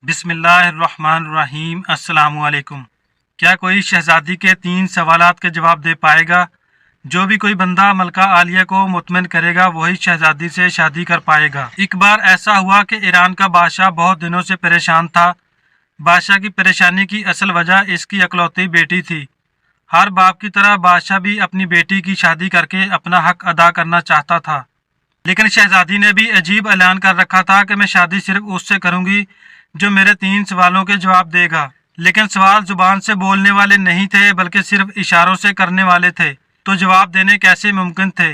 बिस्मिल्लाहिर्रहमानिर्रहीम। अस्सलाम वालेकुम। क्या कोई शहजादी के 3 सवालात के जवाब दे पाएगा? जो भी कोई बंदा मलका आलिया को मुतमिन करेगा वही शहजादी से शादी कर पाएगा। एक बार ऐसा हुआ कि ईरान का बादशाह बहुत दिनों से परेशान था। बादशाह की परेशानी की असल वजह इसकी इकलौती बेटी थी। हर बाप की तरह बादशाह भी अपनी बेटी की शादी करके अपना हक अदा करना चाहता था, लेकिन शहजादी ने भी अजीब ऐलान कर रखा था कि मैं शादी सिर्फ उससे करूंगी जो मेरे 3 सवालों के जवाब देगा। लेकिन सवाल जुबान से बोलने वाले नहीं थे बल्कि सिर्फ इशारों से करने वाले थे, तो जवाब देने कैसे मुमकिन थे?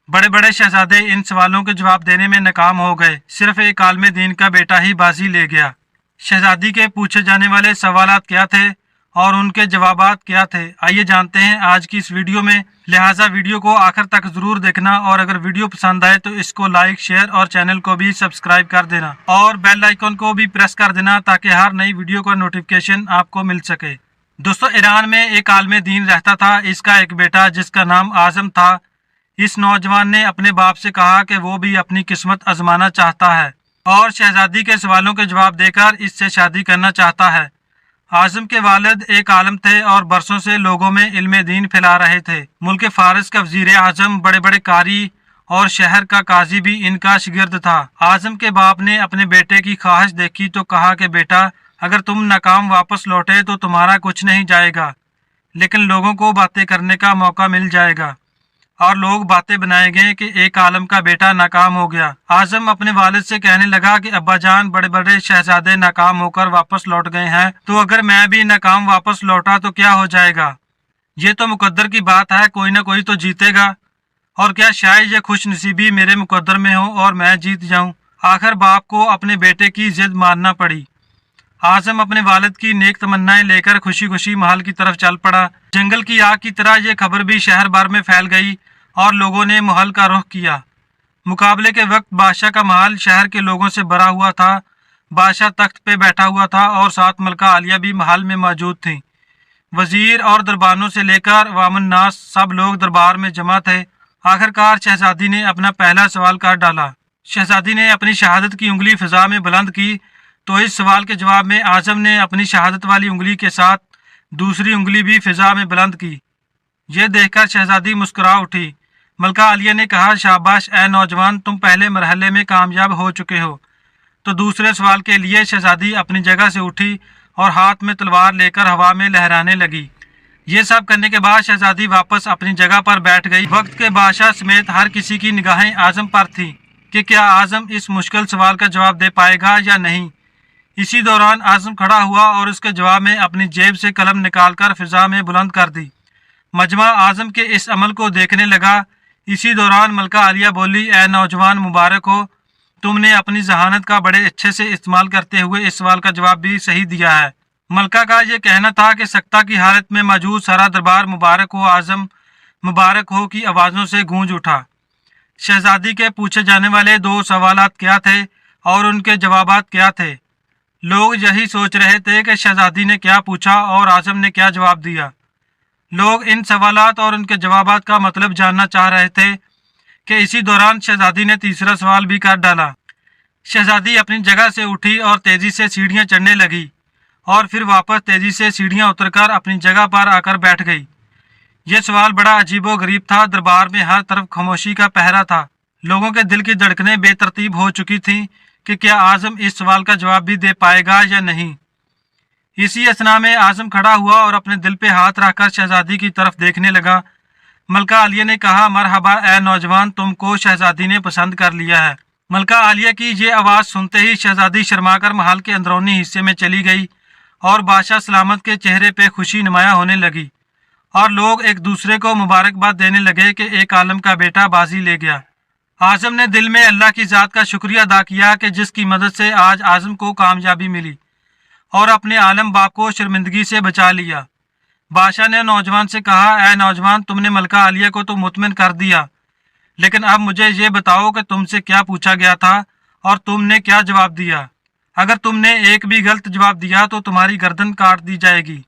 बड़े बड़े शहजादे इन सवालों के जवाब देने में नाकाम हो गए। सिर्फ एक आलिम दीन का बेटा ही बाजी ले गया। शहजादी के पूछे जाने वाले सवालात क्या थे और उनके जवाबात क्या थे, आइए जानते हैं आज की इस वीडियो में। लिहाजा वीडियो को आखिर तक जरूर देखना और अगर वीडियो पसंद आए तो इसको लाइक, शेयर और चैनल को भी सब्सक्राइब कर देना और बेल आइकन को भी प्रेस कर देना ताकि हर नई वीडियो का नोटिफिकेशन आपको मिल सके। दोस्तों, ईरान में एक आलिम दीन रहता था। इसका एक बेटा जिसका नाम आजम था। इस नौजवान ने अपने बाप से कहा कि वो भी अपनी किस्मत आजमाना चाहता है और शहजादी के सवालों के जवाब देकर इससे शादी करना चाहता है। आजम के वालिद एक आलम थे और बरसों से लोगों में इल्म दीन फैला रहे थे। मुल्क फारिस का वजीर आजम, बड़े बड़े कारी और शहर का काजी भी इनका शागिर्द था। आजम के बाप ने अपने बेटे की ख्वाहिश देखी तो कहा कि बेटा, अगर तुम नाकाम वापस लौटे तो तुम्हारा कुछ नहीं जाएगा, लेकिन लोगों को बातें करने का मौका मिल जाएगा और लोग बातें बनाएंगे कि एक आलम का बेटा नाकाम हो गया। आजम अपने वालिद से कहने लगा कि अब्बा जान, बड़े बड़े शहजादे नाकाम होकर वापस लौट गए हैं, तो अगर मैं भी नाकाम वापस लौटा तो क्या हो जाएगा? ये तो मुकद्दर की बात है, कोई ना कोई तो जीतेगा। और क्या शायद ये खुश नसीबी मेरे मुकद्दर में हो और मैं जीत जाऊं? आखिर बाप को अपने बेटे की जिद मानना पड़ी। आजम अपने वालिद की नेक तमन्नाएं लेकर खुशी खुशी महल की तरफ चल पड़ा। जंगल की आग की तरह ये खबर भी शहर भर में फैल गई और लोगों ने महल का रुख किया। मुकाबले के वक्त बादशाह का महल शहर के लोगों से भरा हुआ था। बादशाह तख्त पे बैठा हुआ था और साथ मलका आलिया भी महल में मौजूद थी। वजीर और दरबानों से लेकर वामन्नास सब लोग दरबार में जमा थे। आखिरकार शहजादी ने अपना पहला सवाल कर डाला। शहजादी ने अपनी शहादत की उंगली फिजा में बुलंद की तो इस सवाल के जवाब में आजम ने अपनी शहादत वाली उंगली के साथ दूसरी उंगली भी फिजा में बुलंद की। यह देखकर शहजादी मुस्कुरा उठी। मलका आलिया ने कहा, शाबाश ए नौजवान, तुम पहले मरहले में कामयाब हो चुके हो। तो दूसरे सवाल के लिए शहजादी अपनी जगह से उठी और हाथ में तलवार लेकर हवा में लहराने लगी। ये सब करने के बाद शहजादी वापस अपनी जगह पर बैठ गई। वक्त के बादशाह समेत हर किसी की निगाहें आजम पर थी कि क्या आजम इस मुश्किल सवाल का जवाब दे पाएगा या नहीं। इसी दौरान आजम खड़ा हुआ और उसके जवाब में अपनी जेब से कलम निकालकर फिजा में बुलंद कर दी। मजमा आजम के इस अमल को देखने लगा। इसी दौरान मलका आलिया बोली, ए नौजवान, मुबारक हो, तुमने अपनी जहानत का बड़े अच्छे से इस्तेमाल करते हुए इस सवाल का जवाब भी सही दिया है। मलका का यह कहना था कि सख्ता की हालत में मौजूद सारा दरबार मुबारक हो आजम, मुबारक हो की आवाज़ों से गूंज उठा। शहजादी के पूछे जाने वाले 2 सवालात क्या थे और उनके जवाबात क्या थे? लोग यही सोच रहे थे कि शहजादी ने क्या पूछा और आजम ने क्या जवाब दिया। लोग इन सवालात और उनके जवाबात का मतलब जानना चाह रहे थे कि इसी दौरान शहजादी ने तीसरा सवाल भी कर डाला। शहजादी अपनी जगह से उठी और तेजी से सीढ़ियां चढ़ने लगी और फिर वापस तेजी से सीढ़ियां उतरकर अपनी जगह पर आकर बैठ गई। यह सवाल बड़ा अजीबो गरीब था। दरबार में हर तरफ खामोशी का पहरा था। लोगों के दिल की धड़कनें बेतरतीब हो चुकी थीं कि क्या आजम इस सवाल का जवाब भी दे पाएगा या नहीं। इसी असना में आजम खड़ा हुआ और अपने दिल पे हाथ रखकर शहजादी की तरफ देखने लगा। मलका आलिया ने कहा, मरहबा ए नौजवान, तुमको शहजादी ने पसंद कर लिया है। मलका आलिया की ये आवाज़ सुनते ही शहजादी शर्माकर महल के अंदरूनी हिस्से में चली गई और बादशाह सलामत के चेहरे पे खुशी नुमायां होने लगी और लोग एक दूसरे को मुबारकबाद देने लगे कि एक आलम का बेटा बाजी ले गया। आजम ने दिल में अल्लाह की ज़ात का शुक्रिया अदा किया कि जिसकी मदद से आज आजम को कामयाबी मिली और अपने आलम बाप को शर्मिंदगी से बचा लिया। बादशाह ने नौजवान से कहा, ए नौजवान, तुमने मलका आलिया को तो मुतमिन कर दिया, लेकिन अब मुझे ये बताओ कि तुमसे क्या पूछा गया था और तुमने क्या जवाब दिया। अगर तुमने एक भी गलत जवाब दिया तो तुम्हारी गर्दन काट दी जाएगी।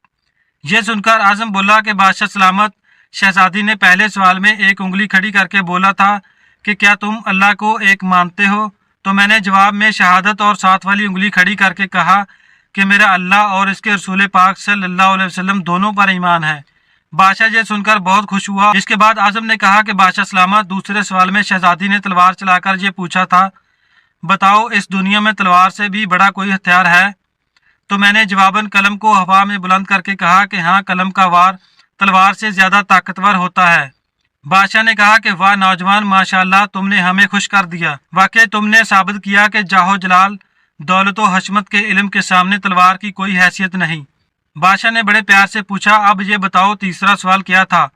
यह सुनकर आजम बोला कि बादशाह सलामत, शहजादी ने पहले सवाल में एक उंगली खड़ी करके बोला था कि क्या तुम अल्लाह को एक मानते हो, तो मैंने जवाब में शहादत और साथ वाली उंगली खड़ी करके कहा कि मेरा अल्लाह और इसके रसूल पाक सल्लल्लाहु अलैहि वसल्लम दोनों पर ईमान है। बादशाह ये सुनकर बहुत खुश हुआ। इसके बाद आजम ने कहा कि बादशाह सलामत। दूसरे सवाल में शहजादी ने तलवार चलाकर ये पूछा था, बताओ इस दुनिया में तलवार से भी बड़ा कोई हथियार है? तो मैंने जवाबन कलम को हवा में बुलंद करके कहा कि हाँ, कलम का वार तलवार से ज्यादा ताकतवर होता है। बादशाह ने कहा कि वाह नौजवान, माशाअल्लाह, तुमने हमें खुश कर दिया। वाकई तुमने साबित किया कि जाहो जलाल, दौलत व हशमत के इल्म के सामने तलवार की कोई हैसियत नहीं। बादशाह ने बड़े प्यार से पूछा, अब ये बताओ तीसरा सवाल क्या था?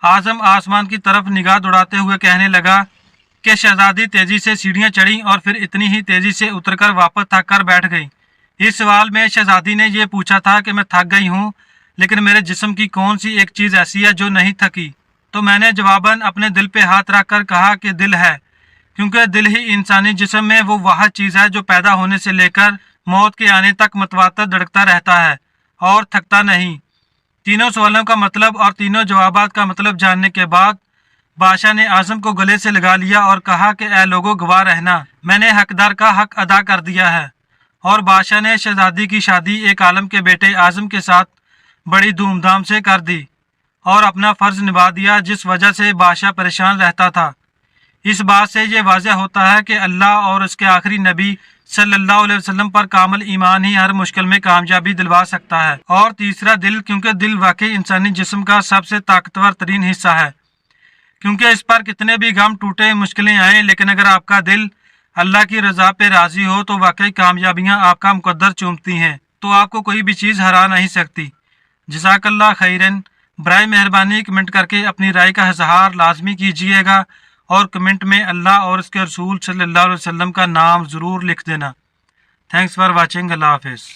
आजम आसमान की तरफ निगाह दौड़ाते हुए कहने लगा कि शहजादी तेजी से सीढ़ियां चढ़ी और फिर इतनी ही तेजी से उतरकर वापस थक कर बैठ गई। इस सवाल में शहजादी ने यह पूछा था कि मैं थक गई हूँ, लेकिन मेरे जिस्म की कौन सी एक चीज ऐसी है जो नहीं थकी? तो मैंने जवाबन अपने दिल पे हाथ रखकर कहा कि दिल है, क्योंकि दिल ही इंसानी जिस्म में वो वह चीज है जो पैदा होने से लेकर मौत के आने तक मतवातर धड़कता रहता है और थकता नहीं। तीनों सवालों का मतलब और तीनों जवाबात का मतलब जानने के बाद बादशाह ने आजम को गले से लगा लिया और कहा कि ऐ लोगों, गवाह रहना, मैंने हकदार का हक अदा कर दिया है। और बादशाह ने शहजादी की शादी एक आलम के बेटे आजम के साथ बड़ी धूमधाम से कर दी और अपना फर्ज निभा दिया, जिस वजह से बादशाह परेशान रहता था। इस बात से ये वाज़ह होता है कि अल्लाह और उसके आखिरी नबी सल्लल्लाहु अलैहि वसल्लम पर कामिल ईमान ही हर मुश्किल में कामयाबी दिलवा सकता है। और तीसरा दिल, क्योंकि दिल वाकई इंसानी जिस्म का सबसे ताकतवर तरीन हिस्सा है, क्योंकि इस पर कितने भी गम टूटे, मुश्किलें आए, लेकिन अगर आपका दिल अल्लाह की रजा पे राजी हो तो वाकई कामयाबियां आपका मुकद्दर चूमती हैं, तो आपको कोई भी चीज़ हरा नहीं सकती। जज़ाकल्लाह खैरन। बराए मेहरबानी कमेंट करके अपनी राय का इजहार लाजमी कीजिएगा और कमेंट में अल्लाह और उसके रसूल सल्लल्लाहु अलैहि वसल्लम का नाम ज़रूर लिख देना। Thanks for watching. अल्लाह हाफिज़।